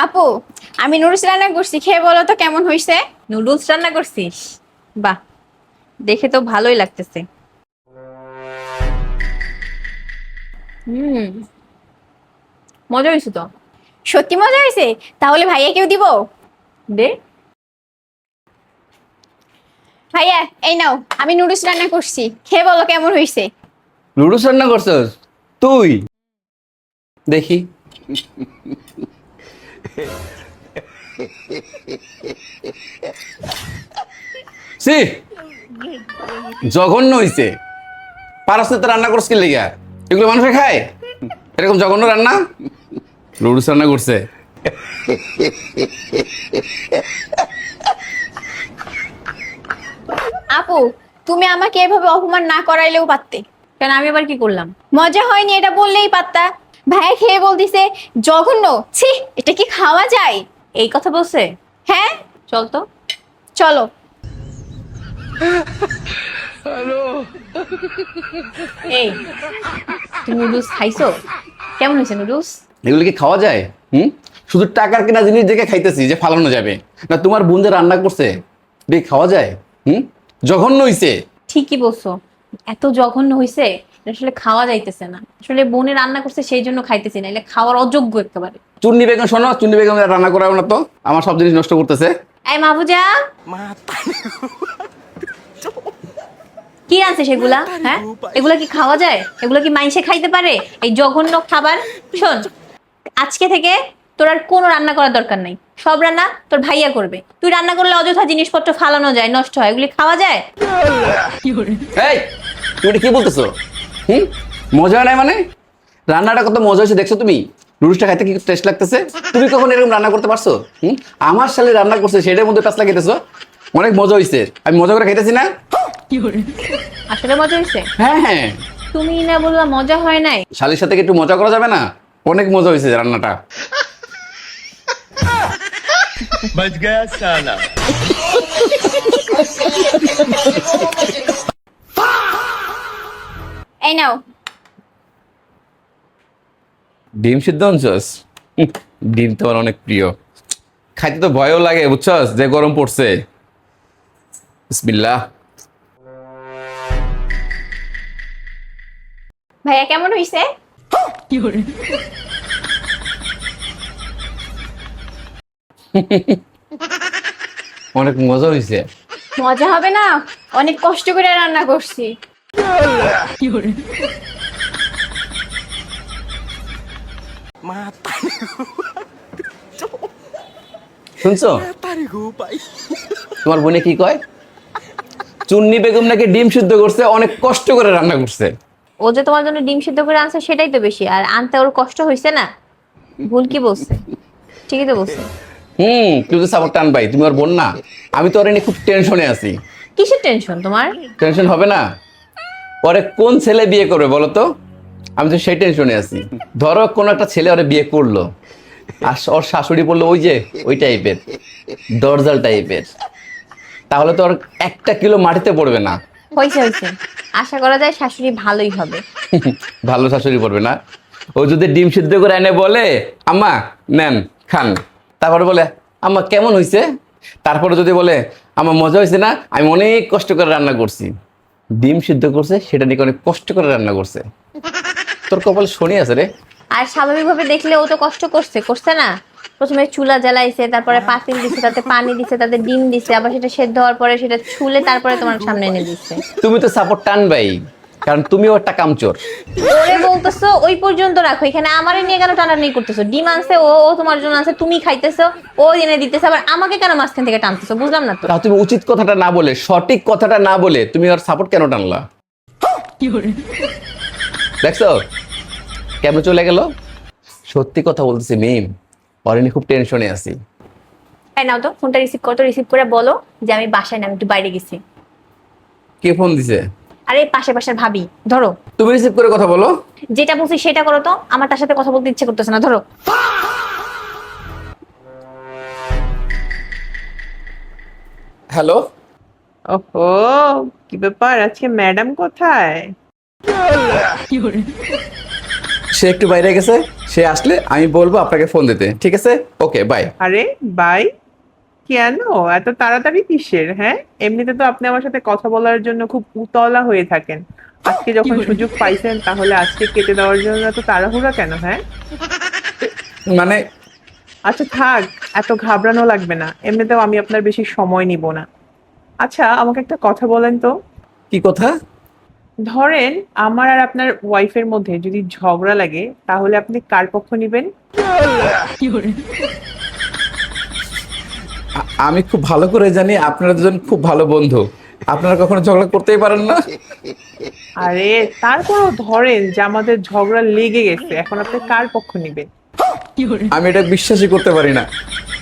আপু, আমি নুডলস রান্না করছি, খেয়ে বলো তো কেমন হয়েছে। নুডলস রান্না করছিস? বাহ, দেখে তো ভালোই লাগতেছে। হুম, মজা হয়েছে তো। সত্যি মজা হয়েছে? তাহলে ভাইয়া কেউ দিব? দে। ভাইয়া এই নাও, আমি নুডলস রান্না করছি, খেয়ে বলো কেমন হয়েছে। লুডুস রান্না করছস তুই? দেখি। সি, জঘন্য হইছে। পারস না তো রান্না করছিস কি লেগা? এগুলো মানুষে খায়? এরকম জঘন্য রান্না? লুডুস রান্না করছে। আপু, তুমি আমাকে এভাবে অপমান না করাইলেও পারতে। কেন, আমি আবার কি করলাম? মজা হয়নি এটা বললেই পারতা। ভাইয়া খেয়ে বলতিছে জঘন্য, ছি এটা কি খাওয়া যায়? এই কথা বলছে? হ্যাঁ, চল তো। চলো। এই, তুমি নুডলস খাইছো? কেমন হয়েছে নুডলস? এগুলো কি খাওয়া যায়? শুধু টাকার কেনা জিনিস দেখে খাইতেছি যে ফালানো যাবে না। তোমার বোন যে রান্না করছে দেখে খাওয়া যায়? জঘন্য হইছে। ঠিকই বলছো, এত জঘন্য হয়েছে, আসলে খাওয়া যাইতেছে না। আসলে বোনে রান্না করছে সেই জন্য খাইতেছি না, এলে খাওয়ার অযোগ্য একেবারে। চুন্নি বেগম শোনো, চুন্নি বেগম রান্না করাবো না তো, আমার সব জিনিস নষ্ট করতেছে। এই মাহবুজা, কি আছে সেগুলা? হ্যাঁ, এগুলা কি খাওয়া যায়? এগুলা কি মাইনষে খাইতে পারে? এই জঘন্য খাবার। শোন, আজকে থেকে তোর আর কোনো রান্না করার দরকার নাই, সব রান্না তোর ভাইয়া করবে। তুই রান্না করলে অযথা জিনিসপত্র ফালানো যায়, নষ্ট হয়, এগুলি খাওয়া যায়? এই, তুমি এটা কি বলতেছো? মজা নাই মানে? রান্নাটা কত মজা হয়েছে দেখছো তুমি? নুডলসটা খাইতে কি টেস্ট লাগতেছে? তুমি কখন এরকম রান্না করতে পারছো? আমার শালি রান্না করছে, সেটার মধ্যে প্যাঁচ লাগাইতেছো। অনেক মজা হয়েছে, আমি মজা করে খাইতেছি না। আসলে মজা হয়েছে? হ্যাঁ হ্যাঁ, তুমি না বললা মজা হয় নাই? শালির সাথে কি একটু মজা করা যাবে না? অনেক মজা হয়েছে রান্নাটা। बच गया साला। এই নাও। ডিম সিদ্ধ আনছস? ডিম তো আমার অনেক প্রিয়, খাইতে তো ভয়ও লাগে বুঝছস, যে গরম পড়ছে। বিসমিল্লাহ। ভাইয়া কেমন হয়েছে? অনেক মজা হয়েছে। মজা হবে না? অনেক কষ্ট করে রান্না করছি। শুনছো তোমার বোনে কি কয়? চুন্নি বেগম নাকি ডিম সিদ্ধ করছে, অনেক কষ্ট করে রান্না করছে। ও যে তোমার জন্য ডিম সিদ্ধ করে আনছে সেটাই তো বেশি, আর আনতে ওর কষ্ট হয়েছে না? ভুল কি বলছে? ঠিকই তো বলছে। তুই তো সাপোর্ট টান ভাই, তুমি ওর বোন না। আমি তো ওর নিয়ে খুব টেনশনে আছি। কিসের টেনশন তোমার? টেনশন হবে না? পরে কোন ছেলে বিয়ে করবে বলো তো? আমি তো সেই টেনশনে আছি। ধরো কোন একটা ছেলে ওরে বিয়ে করলো, আর ওর শাশুড়ি বললো ওই টাইপের, দরজাল টাইপের, তাহলে তো ওর 1 কিলো মাটিতে পড়বে না। হয়েছে হয়েছে, আশা করা যায় শাশুড়ি ভালোই হবে। ভালো শাশুড়ি পড়বে না? ও যদি ডিম সিদ্ধ করে এনে বলে আম্মা নেন খান, তারপরে বলে আম্মা কেমন হয়েছে, তারপরে যদি বলে আমার মজা হয়েছে না, আমি অনেক কষ্ট করে রান্না করছি। ডিম সিদ্ধ করছে সেটা নিয়ে অনেক কষ্ট করে রান্না করছে। তোর কপাল শনি আছে রে। আর স্বাভাবিকভাবে দেখলে ও তো কষ্ট করছে, করছে না? প্রথমে চুলা জ্বালাইছে, তারপরে পাতিল দিছে, তাতে পানি দিছে, তাতে ডিম দিছে, আবার সেটা সেদ্ধ হওয়ার পরে সেটা ছুলে তারপরে তোমার সামনে এনে দিচ্ছে। তুমি তো সাপোর্ট টান ভাই, কারণ তুমিও একটা কামচোর। ওরে বলতেছো ওই পর্যন্ত রাখো, এখানে আমারে নিয়ে কেন টানাটানি করতেছো? ডিম আনছে ও, ও তোমার জন্য আনছে, তুমি খাইতেছো, ও এনে দিতেছে, আবার আমাকে কেন মাঝখান থেকে টানতেছো? বুঝলাম না তো। তা তুমি উচিত কথাটা না বলে, সঠিক কথাটা না বলে তুমি ওর সাপোর্ট কেন টানলা? দেখছো কেমন চলে গেল? সত্যি কথা বলতেছি মিম, ওরে নিয়ে খুব টেনশনে আছি। এই নাও তো ফোনটা, রিসিভ করো, রিসিভ করে বলো যে আমি বাসায় না, আমি একটু বাইরে গেছি। কে ফোন দিছে? আরে পাশে পাশের ভাবি, ধরো। তুমি রিসিভ করে কথা বলো। যেটা বলছি সেটা করো তো, আমার তার সাথে কথা বলতে ইচ্ছে করতেছে না, ধরো। হ্যালো। ওহো, কি ব্যাপার, আজকে ম্যাডাম কোথায়? সে একটু বাইরে গেছে, সে আসলে আমি বলবো আপনাকে ফোন দিতে, ঠিক আছে? ওকে, বাই। আরে বাই, কেন এত তাড়াতাড়ি কিসের? হ্যাঁ, এমনিতে তো আপনি আমার সাথে কথা বলার জন্য খুব উতলা হয়ে থাকেন। আজকে যখন সুযোগ পাইছেন তাহলে আজকে কেটে দেওয়ার জন্য এত তাড়াহুড়া কেন? হ্যাঁ, মানে আচ্ছা থাক, এত ঘাবড়ানো লাগবে না, এমনিতেও আমি আপনার বেশি সময় নিব না। আচ্ছা আমাকে একটা কথা বলেন তো, কি কথা? ধরেন আমার আর আপনার ওয়াইফের মধ্যে যদি ঝগড়া লাগে তাহলে আপনি কার পক্ষ নিবেন? আমি খুব ভালো করে জানি আপনারা দুজন খুব ভালো বন্ধু, আপনারা কখনো ঝগড়া করতেই পারেন না। আরে তারপরও ধরেন যে আমাদের ঝগড়া লেগে গেছে, এখন আপনি কার পক্ষ নিবেন? আমি এটা বিশ্বাসই করতে পারি না,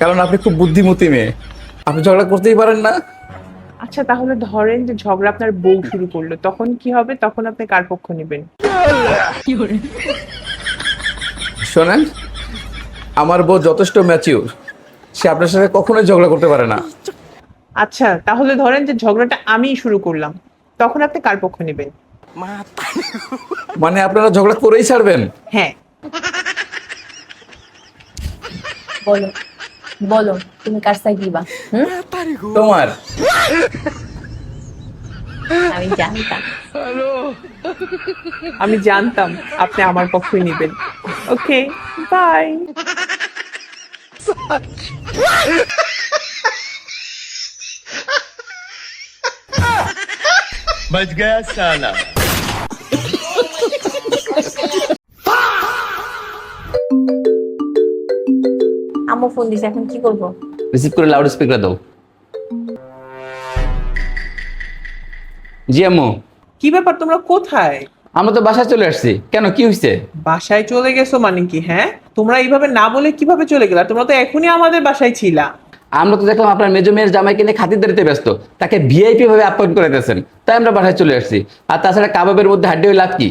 কারণ আপনি খুব বুদ্ধিমতী মেয়ে, আপনি ঝগড়া করতেই পারেন না। আচ্ছা তাহলে ধরেন যে ঝগড়া আপনার বউ শুরু করলো, তখন কি হবে? তখন আপনি কার পক্ষ নেবেন? শোনেন, আমার বউ যথেষ্ট ম্যাচিউর, সে আপনার সাথে কখনোই ঝগড়া করতে পারে না। আচ্ছা তাহলে ধরেন যে ঝগড়াটা আমিই শুরু করলাম, তখন আপনি কার পক্ষ নেবেন? মানে আপনারা ঝগড়া করেই ছাড়বেন? হ্যাঁ। বলো বলো, তুমি কার সাইড দিবা? তোমার। আমি জানতাম। আমি জানতাম আপনি আমার পক্ষই নেবেন। ওকে, বাই। बच गया साला। আম্মু ফোন দিছে, এখন কি করবো? রিসিভ করে লাউড স্পিকার দাও। জি আম্মু। কি ব্যাপার, তোমরা কোথায়? আমরা তো বাসায় চলে আসছি, কেন কি হয়েছে? বাসায় চলে গেছো মানে কি? হ্যাঁ, তোমরা এইভাবে না বলে কিভাবে চলে গেলা? তোমরা তো এখনই আমাদের বাসায় ছিলা। আমরা তো দেখলাম আপনার মেজো মেয়ের জামাইকে নিয়ে খাতিরদারিতে ব্যস্ত, তাকে ভিআইপি ভাবে আপ্যায়ন করে দিয়েছেন, তাই আমরা বাসায় চলে আসছি। আর তাছাড়া কাবাবের মধ্যে হাড্ডি হয়ে লাভ কি,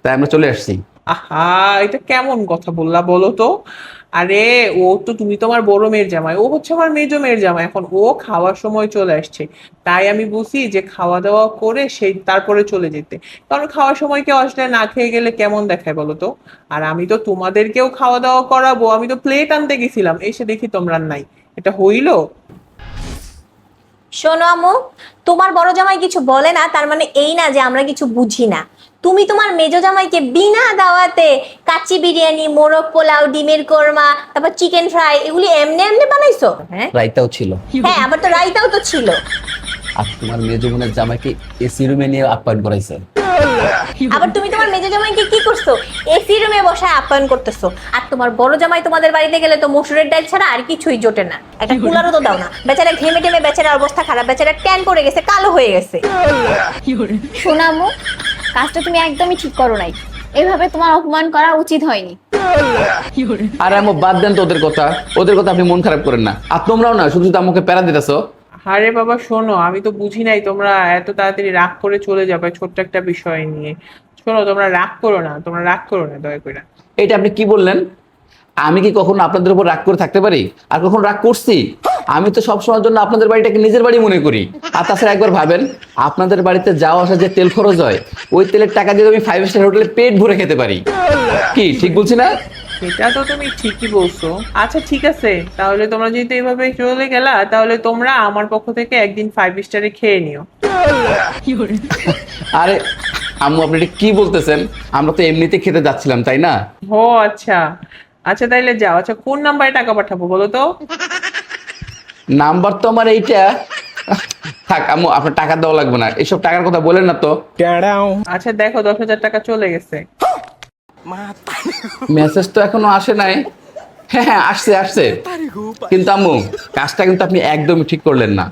তাই আমরা চলে আসছি। আহা, এটা কেমন কথা বললা বলো তো? আরে ও তো, তুমি তোমার বড় মেয়ের জামাই, ও হচ্ছে আমার মেজো মেয়ের জামাই, এখন ও খাওয়ার সময় চলে আসছে, তাই আমি বুঝি যে খাওয়া দাওয়া করে সেই তারপরে চলে যেতে। কারণ খাওয়ার সময় কেউ আসলে না খেয়ে গেলে কেমন দেখায় বলো তো? আর আমি তো তোমাদেরকেও খাওয়া দাওয়া করাবো, আমি তো প্লেট আনতে গেছিলাম, এসে দেখি তোমরা নাই। এটা হইলো? শোনো আম্মু, তোমার বড় জামাই কিছু বলে না তার মানে এই না যে আমরা কিছু বুঝি না। তুমি তোমার মেজো জামাইকে বিনা দাওয়াতে কাচ্চি বিরিয়ানি, মোরগ পোলাও, ডিমের কোরমা, তারপর চিকেন ফ্রাই এগুলি এমনি এমনি বানাইছো? হ্যাঁ রাইতাও ছিল। হ্যাঁ, আবার তো রাইতাও তো ছিল। আর তোমার মেজো বোনের জামাইকে এসি রুমে নিয়ে আপ্যায়ন করাইছে। আবার তুমি তোমার মেজো জামাইকে কি করছো? এসি রুমে বসায় আপ্যায়ন করতেছো। আর তোমার বড় জামাই তোমাদের বাড়িতে গেলে তো মসুরের ডাল ছাড়া আর কিছুই জোটে না। একটা কুলারও তো দাও না। বেচারা ঘেমে টেমে বেচারার অবস্থা খারাপ, বেচারা ট্যান পড়ে গেছে, কালো হয়ে গেছে। শোনামো, কাজটা তুমি একদমই ঠিক করো নাই, এভাবে তোমার অপমান করা উচিত হয়নি। আর আম্মু বাদ দেন তো ওদের কথা, ওদের কথা আপনি মন খারাপ করেন না। আর তোমরাও না শুধু শুধু আমাকে প্যারা দিতেছো। আরে বাবা শোনো, আমি তো বুঝি নাই তোমরা এত তাড়াতাড়ি রাগ করে চলে যাবে ছোট্ট একটা বিষয় নিয়ে। শোনো, তোমরা রাগ করো না, তোমরা রাগ করো না দয়া করে। এটা আপনি কি বললেন? আমি কি কখনো আপনাদের উপর রাগ করে থাকতে পারি? আর কখন রাগ করছি? আমি তো সবসময়ের জন্য আপনাদের বাড়িটাকে নিজের বাড়ি মনে করি। আর তাছাড়া একবার ভাবেন, আপনাদের বাড়িতে যাওয়া আসা যে তেল খরচ হয়, ওই তেলের টাকা দিয়ে আমি 5 স্টার হোটেলে পেট ভরে খেতে পারি। কি ঠিক বলছি না? সেটা তো তুমি ঠিকই বলছো। আচ্ছা ঠিক আছে, তাহলে তোমরা যেহেতু এইভাবে চলে গেলা, তাহলে তোমরা আমার পক্ষ থেকে একদিন 5 স্টারে খেয়ে নিও। আরে আম্মু, আপনি এটা কি বলতেছেন? আমরা তো এমনিতে খেতে যাচ্ছিলাম, তাই না? ও আচ্ছা, আচ্ছা তাইলে যাও। আচ্ছা কোন নাম্বারে টাকা পাঠাবো বলো তো? নাম্বার তো আমার এইটা। থাক আম্মু, আপনার টাকা দেওয়া লাগবে না, এসব টাকার কথা বলেন না তো। আচ্ছা দেখো 10,000 টাকা চলে গেছে। মেসেজ তো এখনো আসে নাই। হ্যাঁ হ্যাঁ, আসছে আসছে। কিন্তু আম্মু, কাজটা কিন্তু আপনি একদমই ঠিক করলেন না।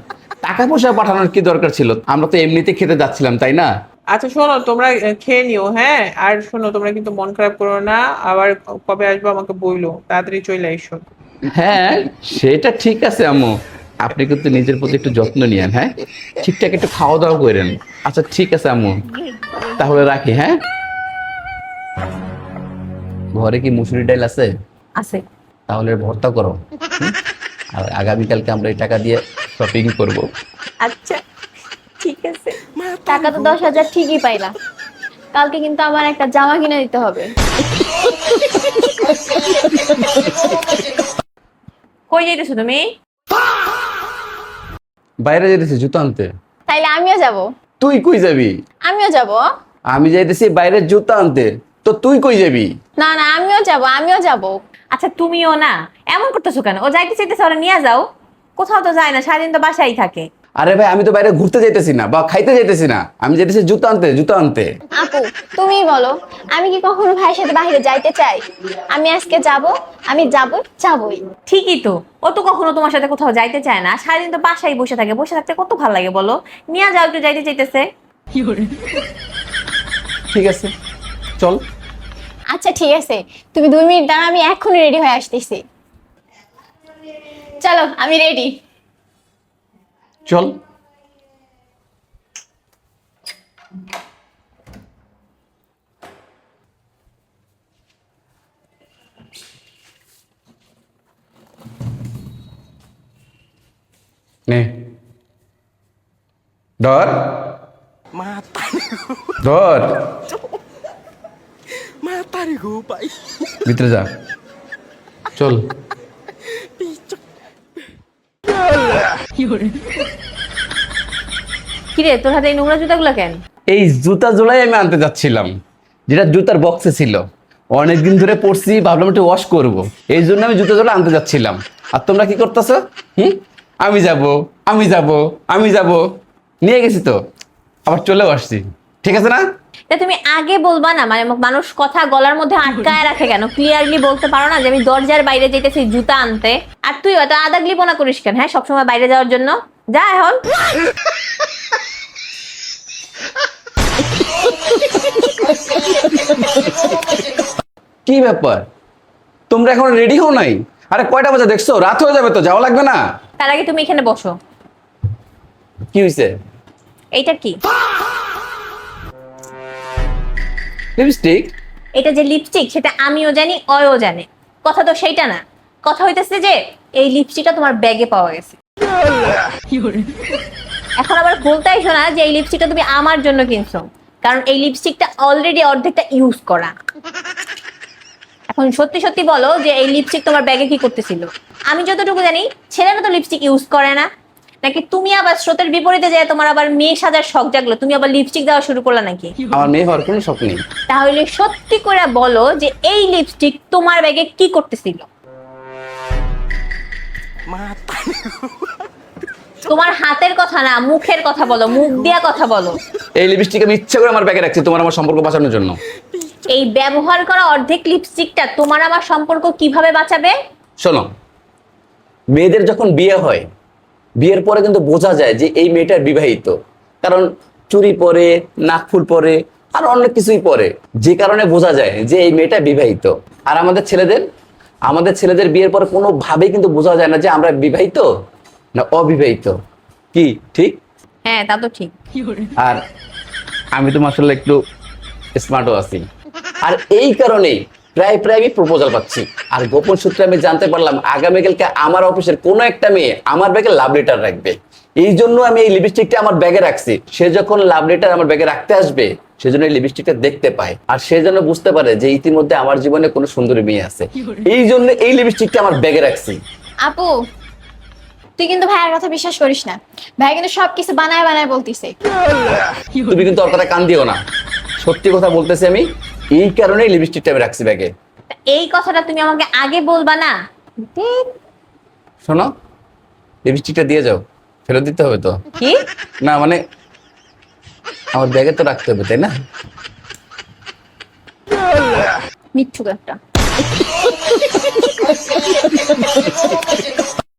টাকা পয়সা পাঠানোর কি দরকার ছিল? আমরা তো এমনিতে খেতে যাচ্ছিলাম, তাই না? আচ্ছা শোনো, তোমরা খেয়ে নিও। হ্যাঁ, আর শোনো, তোমরা কিন্তু মন খারাপ করো না, আবার কবে আসবো আমাকে বইলো, তাড়াতাড়ি চলে এসো। হ্যাঁ, সেটা ঠিক আছে আম্মু, আপনি কিন্তু নিজের প্রতি একটু যত্ন নিয়েন। হ্যাঁ, ঠিকঠাক একটু খাওয়া দাওয়া করেন। আচ্ছা ঠিক আছে আম্মু, তাহলে রাখি। হ্যাঁ, ঘরে কি মুসুরি ডাল আছে? আছে। তাহলে ভর্তা করো। আর আগামীকালকে আমরা এই টাকা দিয়ে শপিং করব। আচ্ছা ঠিক আছে। টাকা তো 10,000 ঠিকই পাইলা, কালকে কিন্তু আমার একটা জামা কিনে দিতে হবে। কই যাইতেছো তুমি? বাইরে যেতেছি জুতো আনতে। তাইলে আমিও যাব। তুই কই যাবি? আমিও যাব। আমি যাইতেছি বাইরে জুতো আনতে, তো তুই কই যাবি? না না, আমিও যাব। আচ্ছা তুমিও না এমন করতেছো কেন? ও যাইতে চাইতেছে, ওরা নিয়ে যাও। কোথাও তো যায় না, সারাদিন তো বাসায় থাকে। আরে ভাই, আমি তো বাইরে ঘুরতে যাইতেছি না বা খাইতে যাইতেছি না, আমি যাইতেছি জুতো আনতে। আপু তুমিই বলো, আমি কি কখনো ভাইয়ের সাথে বাইরে যাইতে চাই? আমি আজকে যাব, আমি যাবই। ঠিকই তো, ও তো কখনো তোমার সাথে কোথাও যাইতে চায় না, সারাদিন তো বাসায় বসে থাকে। বসে থাকতে কত ভালো লাগে বলো? নিয়ে যাও, একটু যাইতে চাইতেছে। ঠিক আছে, চল। আচ্ছা ঠিক আছে, তুমি 2 মিনিট দাঁড়াও, আমি এখনই রেডি হয়ে আসতেছি। চলো, আমি রেডি। চল। নে ধর ধর, ভিতরে যা, চল। কিরে, তোর হাতে এই নোংরা জুতাগুলো কেন? এই জুতা জোড়াই আমি আনতে যাচ্ছিলাম, যেটা জুতার বক্সে ছিল। অনেকদিন ধরে পড়ছি, ভাবলাম একটু ওয়াশ করবো, এই জন্য আমি জুতা জোড়া আনতে যাচ্ছিলাম। আর তোমরা কি করতেছো? আমি যাব, নিয়ে গেছি তো, আবার চলেও আসছি। ঠিক আছে না? তা তুমি আগে বলবা না? মানে মানুষ কথা গলার মধ্যে আটকায় রাখে কেন? ক্লিয়ারলি বলতে পারো না যে আমি দরজার বাইরে যেতেছি জুতা আনতে? আর তুই এত আদাগলিপনা করিস কেন? হ্যাঁ, সবসময় বাইরে যাওয়ার জন্য যা এখন। কি ব্যাপার, তোমরা এখন রেডি হও নাই? আরে কয়টা বাজে দেখছো? রাত হয়ে যাবে তো, যাওয়া লাগবে না? তার আগে তুমি এখানে বসো। কি হয়েছে? এইটা কি? লিপস্টিক? এটা যে লিপস্টিক সেটা আমিও জানি, অয়ও জানে। কথা তো সেইটা না, কথা হইতেছে যে এই লিপস্টিকটা তোমার ব্যাগে পাওয়া গেছে। এখন আবার বলতে আইসো না যে এই লিপস্টিকটা তুমি আমার জন্য কিনছো, কারণ এই লিপস্টিকটা অলরেডি অর্ধেকটা ইউজ করা। এখন সত্যি সত্যি বলো যে এই লিপস্টিক তোমার ব্যাগে কি করতেছিল? আমি যতটুকু জানি ছেলেরা তো লিপস্টিক ইউজ করে না, নাকি তুমি আবার স্রোতের বিপরীতে যায় তোমার আবার মেয়ে সাজার শখ জাগলো, তুমি আবার লিপস্টিক দেওয়া শুরু করলা নাকি? আমার মেয়ে হওয়ার কোনো শখ নেই। তাহলে সত্যি করে বলো যে এই লিপস্টিক তোমার ব্যাগে কি করতেছিল? তোমার হাতের কথা না, মুখের কথা বলো, মুখ দিয়া কথা বলো। এই লিপস্টিক আমি ইচ্ছা করে আমার ব্যাগে রাখছি তোমার আমার সম্পর্ক বাঁচানোর জন্য। এই ব্যবহার করা অর্ধেক লিপস্টিকটা তোমার আমার সম্পর্ক কিভাবে বাঁচাবে? শোনো, মেয়েদের যখন বিয়ে হয়, বিয়ের পরে কিন্তু বোঝা যায় যে এই মেয়েটা বিবাহিত, কারণ চুড়ি পরে, নাকফুল পরে, আর অনেক কিছুই পরে, যে কারণে বোঝা যায় যে এই মেয়েটা বিবাহিত। আর আমাদের ছেলেদের বিয়ের পরে কোনোভাবেই কিন্তু বোঝা যায় না যে আমরা বিবাহিত না অবিবাহিত। কি ঠিক? হ্যাঁ, তা তো ঠিক। আর আমি তো মাশাআল্লাহ একটু স্মার্টও আছি, আর এই কারণেই প্রায় আমি প্রপোজাল পাচ্ছি। আর গোপন সূত্রে আমি জানতে পারলাম আগামীকালকে আমার অফিসের কোনো একটা মেয়ে আমার ব্যাগে লাভ লেটার রাখবে। এই জন্য আমি এই লিপস্টিকটা আমার ব্যাগে রাখছি। সে যখন লাভ লেটার আমার ব্যাগে রাখতে আসবে, সেজন্য এই লিপস্টিকটা দেখতে পায়, আর সে যেন বুঝতে পারে যে ইতিমধ্যে আমার জীবনে কোনো সুন্দরী মেয়ে আছে। এই জন্য এই লিপস্টিকটা আমার ব্যাগে রাখছি। আপু তুই কিন্তু ভাইয়ের কথা বিশ্বাস করিস না, ভাই কিন্তু সবকিছু বানায় বলতিছে। তুমি কিন্তু ওর কথা কান দিও না, সত্যি কথা বলতেছি আমি। এই কারণেই লিপস্টিকটা আমি রাখছি ব্যাগে। এই কথাটা তুমি আমাকে আগে বলবা না? শোনো, লিপস্টিকটা দিয়ে যাও, ফেরত দিতে হবে তো? কি না মানে আমার ব্যাগে তো রাখতে হবে, তাই না? মিথ্যুক একটা।